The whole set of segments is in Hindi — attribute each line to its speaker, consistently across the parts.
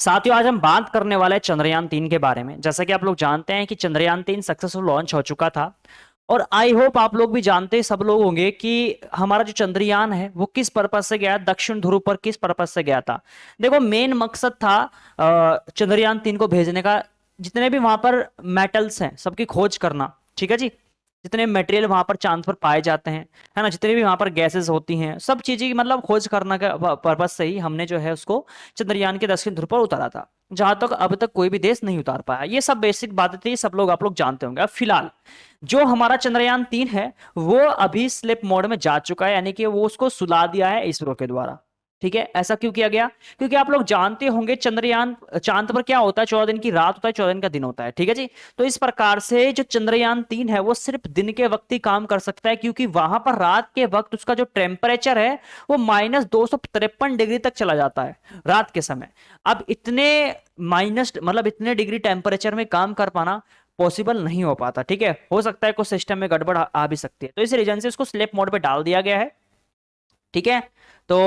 Speaker 1: साथियों, आज हम बात करने वाले हैं चंद्रयान 3 के बारे में। जैसा कि आप लोग जानते हैं कि चंद्रयान 3 सक्सेसफुल लॉन्च हो चुका था। और आई होप आप लोग भी जानते सब लोग होंगे कि हमारा जो चंद्रयान है वो किस पर्पज से गया, दक्षिण ध्रुव पर किस पर्पज से गया था। देखो, मेन मकसद था चंद्रयान 3 को भेजने का, जितने भी वहां पर मेटल्स हैं सबकी खोज करना। ठीक है जी। जितने मटेरियल वहां पर चांद पर पाए जाते हैं, है ना, जितने भी वहां पर गैसेस होती हैं, सब चीजें की मतलब खोज करना का पर्पज से ही हमने जो है उसको चंद्रयान के दक्षिण ध्रुव पर उतारा था। जहां तक अब तक कोई भी देश नहीं उतार पाया। ये सब बेसिक बातें थी, सब लोग आप लोग जानते होंगे। अब फिलहाल जो हमारा चंद्रयान 3 है वो अभी स्लिप मोड में जा चुका है, यानी कि वो उसको सुला दिया है इसरो के द्वारा। ठीक है, ऐसा क्यों किया गया? क्योंकि आप लोग जानते होंगे चंद्रयान चांद पर क्या होता है, 14 दिन की रात होता है, 14 दिन का दिन होता है। ठीक है जी। तो इस प्रकार से जो चंद्रयान 3 है वो सिर्फ दिन के वक्त ही काम कर सकता है, क्योंकि वहां पर रात के वक्त उसका जो टेम्परेचर है वो -253 डिग्री तक चला जाता है रात के समय। अब इतने माइनस मतलब इतने डिग्री टेम्परेचर में काम कर पाना पॉसिबल नहीं हो पाता। ठीक है, हो सकता है कुछ सिस्टम में गड़बड़ आ भी सकती है, तो इस रीजन से उसको स्लीप मोड पे डाल दिया गया है। ठीक है। तो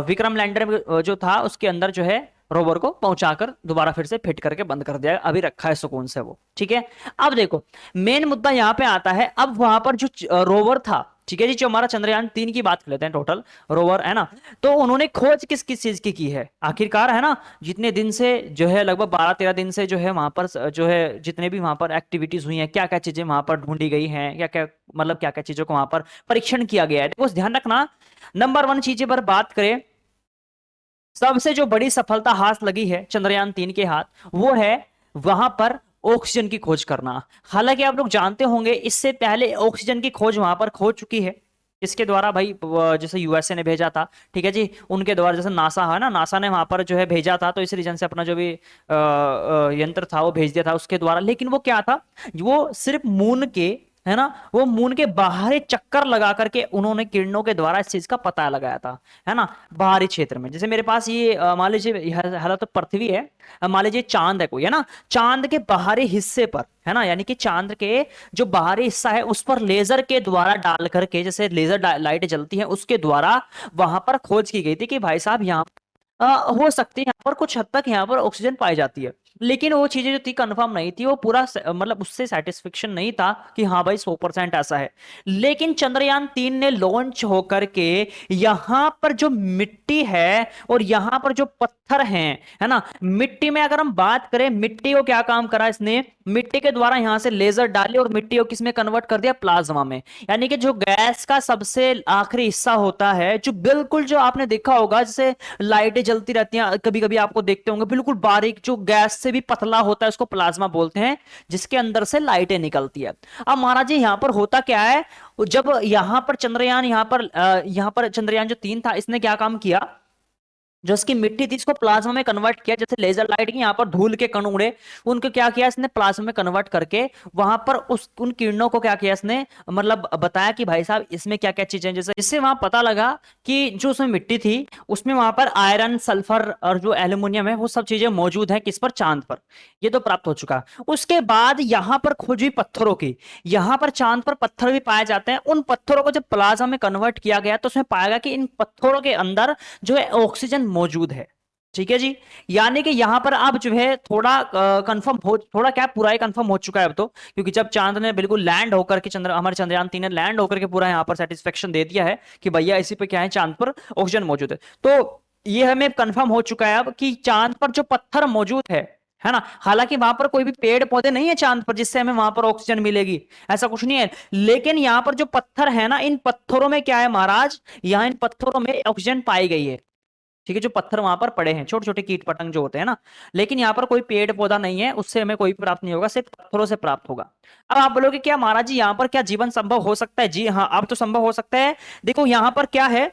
Speaker 1: विक्रम लैंडर जो था उसके अंदर जो है रोवर को पहुंचाकर दोबारा फिर से फिट करके बंद कर दिया, अभी रखा है सुकून से वो। ठीक है। अब देखो, मेन मुद्दा यहां पे आता है। अब वहां पर जो रोवर था, ठीक है जी, जो हमारा चंद्रयान 3 की बात कर लेते हैं, टोटल रोवर है ना। तो उन्होंने खोज किस किस चीज की है आखिरकार, है ना। जितने दिन से जो है, लगभग 12-13 दिन से जो है वहां पर जो है जितने भी वहां पर एक्टिविटीज हुई हैं, क्या क्या चीजें वहां पर ढूंढी गई हैं, क्या क्या मतलब क्या क्या चीजों को वहां पर परीक्षण किया गया है, देखो ध्यान रखना। नंबर 1 चीजें पर बात करें, सबसे जो बड़ी सफलता हाथ लगी है चंद्रयान 3 के हाथ, वो है वहां पर ऑक्सीजन की खोज करना। हालांकि आप लोग जानते होंगे इससे पहले ऑक्सीजन की खोज वहां पर हो चुकी है। इसके द्वारा भाई जैसे यूएसए ने भेजा था। ठीक है जी। उनके द्वारा जैसे नासा है ना, नासा ने वहां पर जो है भेजा था, तो इस रीजन से अपना जो भी यंत्र था वो भेज दिया था उसके द्वारा। लेकिन वो क्या था, वो सिर्फ मून के, है ना, वो मून के बाहरी चक्कर लगा करके उन्होंने किरणों के द्वारा इस चीज का पता लगाया था, है ना। बाहरी क्षेत्र में, जैसे मेरे पास ये मान लीजिए हालांकि तो पृथ्वी है, मान लीजिए चांद है कोई, है ना। चांद के बाहरी हिस्से पर, है ना, यानी कि चांद के जो बाहरी हिस्सा है उस पर लेजर के द्वारा डाल करके, जैसे लेजर लाइट जलती है उसके द्वारा वहां पर खोज की गई थी कि भाई साहब यहाँ हो सकती है यहाँ पर कुछ हद तक यहाँ पर ऑक्सीजन पाई जाती है। लेकिन वो चीजें जो थी कंफर्म नहीं थी, वो पूरा मतलब उससे सेटिस्फेक्शन नहीं था कि हाँ भाई 100% ऐसा है। लेकिन चंद्रयान 3 ने लॉन्च होकर के यहां पर जो मिट्टी है और यहां पर जो पत्थर हैं, है ना, मिट्टी में अगर हम बात करें, मिट्टी को क्या काम करा इसने, मिट्टी के द्वारा यहां से लेजर डाले और मिट्टी को किस में कन्वर्ट कर दिया, प्लाज्मा में। यानी कि जो गैस का सबसे आखिरी हिस्सा होता है, जो बिल्कुल जो आपने देखा होगा जैसे लाइटें जलती रहती हैं कभी कभी, आपको देखते होंगे बिल्कुल बारीक जो गैस से भी पतला होता है उसको प्लाज्मा बोलते हैं, जिसके अंदर से लाइटें निकलती है। अब महाराज जी यहाँ पर होता क्या है, जब यहाँ पर चंद्रयान यहाँ पर चंद्रयान जो 3 था इसने क्या काम किया, जो इसकी मिट्टी थी इसको प्लाज्मा में कन्वर्ट किया। जैसे लेजर लाइट की यहाँ पर धूल के कण उड़े, उनको क्या किया इसने, प्लाज्मा में कन्वर्ट करके वहां पर उस उन किरणों को क्या किया इसने, मतलब बताया कि भाई साहब इसमें क्या क्या चीजें, जैसे इससे वहां पता लगा कि जो उसमें मिट्टी थी उसमें वहां पर आयरन, सल्फर और जो एल्यूमिनियम है वो सब चीजें मौजूद है किस पर, चांद पर। ये तो प्राप्त हो चुका। उसके बाद यहां पर खोज हुई पत्थरों की। यहां पर चांद पर पत्थर भी पाए जाते हैं, उन पत्थरों को जब प्लाज्मा में कन्वर्ट किया गया तो उसमें पाया गया कि इन पत्थरों के अंदर जो है ऑक्सीजन मौजूद है। ठीक है जी। यानी कि यहां पर अब जो है थोड़ा कंफर्म हो, थोड़ा क्या पूरा ही कंफर्म हो चुका है अब तो, क्योंकि जब चांद ने बिल्कुल लैंड होकर के हमारे चंद्रयान 3 ने लैंड होकर के पूरा यहां पर सेटिस्फेक्शन दे दिया है कि भैया इसी पे क्या है, चांद पर ऑक्सीजन मौजूद है। तो ये हमें कंफर्म हो चुका है अब कि चांद पर जो पत्थर मौजूद है ना, हालांकि वहां पर कोई भी पेड़ पौधे नहीं है चांद पर जिससे हमें वहां पर ऑक्सीजन मिलेगी, ऐसा कुछ नहीं है। लेकिन यहां पर जो पत्थर है ना, इन पत्थरों में क्या है महाराज, यहां इन पत्थरों में ऑक्सीजन पाई गई है। ठीक है, जो पत्थर वहां पर पड़े हैं, छोटे छोटे कीट पतंग जो होते हैं ना। लेकिन यहाँ पर कोई पेड़ पौधा नहीं है, उससे हमें कोई प्राप्त नहीं होगा, सिर्फ पत्थरों से प्राप्त होगा। अब आप बोलोगे क्या महाराज जी यहाँ पर क्या जीवन संभव हो सकता है? जी हाँ, अब तो संभव हो सकता है। देखो यहाँ पर क्या है,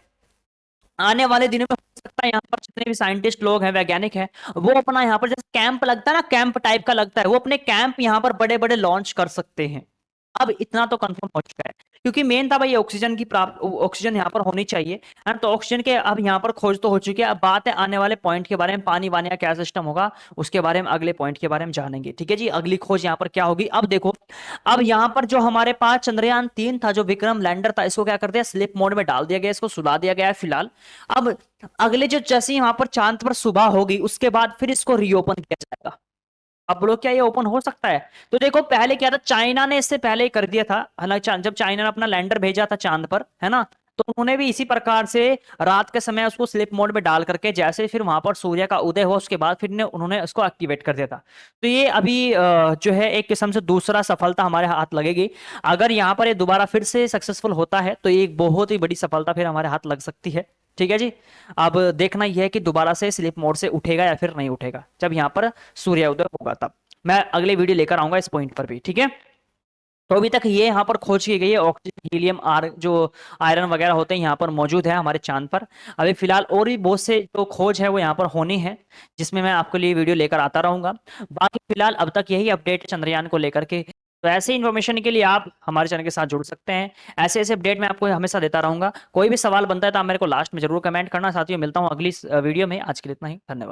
Speaker 1: आने वाले दिनों में हो सकता है यहाँ पर जितने भी साइंटिस्ट लोग हैं, वैज्ञानिक हैं, वो अपना यहाँ पर जैसे कैंप लगता है ना, कैंप टाइप का लगता है, वो अपने कैंप यहाँ पर बड़े बड़े लॉन्च कर सकते हैं। अब इतना तो कंफर्म हो चुका है। क्योंकि मेन था भाई ऑक्सीजन की प्राप्त, ऑक्सीजन यहाँ पर होनी चाहिए है। तो ऑक्सीजन के अब यहाँ पर खोज तो हो चुकी है, अब बात है आने वाले पॉइंट के बारे में, पानी वानी का क्या सिस्टम होगा उसके बारे में अगले पॉइंट के बारे में जानेंगे। ठीक है जी, अगली खोज यहाँ पर क्या होगी। अब देखो, अब यहाँ पर जो हमारे पास चंद्रयान 3 था, जो विक्रम लैंडर था, इसको क्या कर दिया, स्लीप मोड में डाल दिया गया, इसको सुला दिया गया है फिलहाल। अब अगले जो जैसे ही वहां पर चांद पर सुबह होगी उसके बाद फिर इसको रीओपन किया जाएगा। अब लोग क्या ये ओपन हो सकता है? तो देखो पहले क्या था, चाइना ने इससे पहले ही कर दिया था, हालांकि जब चाइना ने अपना लैंडर भेजा था चांद पर, है ना, तो उन्होंने भी इसी प्रकार से रात के समय उसको स्लिप मोड में डाल करके, जैसे फिर वहां पर सूर्य का उदय हुआ उसके बाद फिर उन्होंने उसको एक्टिवेट कर दिया था। तो ये अभी जो है एक किस्म से दूसरा सफलता हमारे हाथ लगेगी। अगर यहाँ पर ये दोबारा फिर से सक्सेसफुल होता है तो ये एक बहुत ही बड़ी सफलता फिर हमारे हाथ लग सकती है। ठीक है जी। अब देखना यह है कि दोबारा से स्लिप मोड से उठेगा या फिर नहीं उठेगा, जब यहाँ पर सूर्योदय होगा तब मैं अगले वीडियो लेकर आऊंगा इस पॉइंट पर भी। ठीक है। तो अभी तक ये यहाँ पर खोज की गई है, ऑक्सीजन हीलियम आर जो आयरन वगैरह होते हैं यहाँ पर मौजूद है हमारे चांद पर। अभी फिलहाल और भी बहुत से जो खोज है वो यहाँ पर होनी है, जिसमें मैं आपके लिए वीडियो लेकर आता रहूंगा। बाकी फिलहाल अब तक यही अपडेट है चंद्रयान को लेकर के। तो ऐसे इन्फॉर्मेशन के लिए आप हमारे चैनल के साथ जुड़ सकते हैं। ऐसे ऐसे अपडेट मैं आपको हमेशा देता रहूंगा। कोई भी सवाल बनता है तो आप मेरे को लास्ट में जरूर कमेंट करना। साथियों मिलता हूँ अगली वीडियो में, आज के लिए इतना ही, धन्यवाद।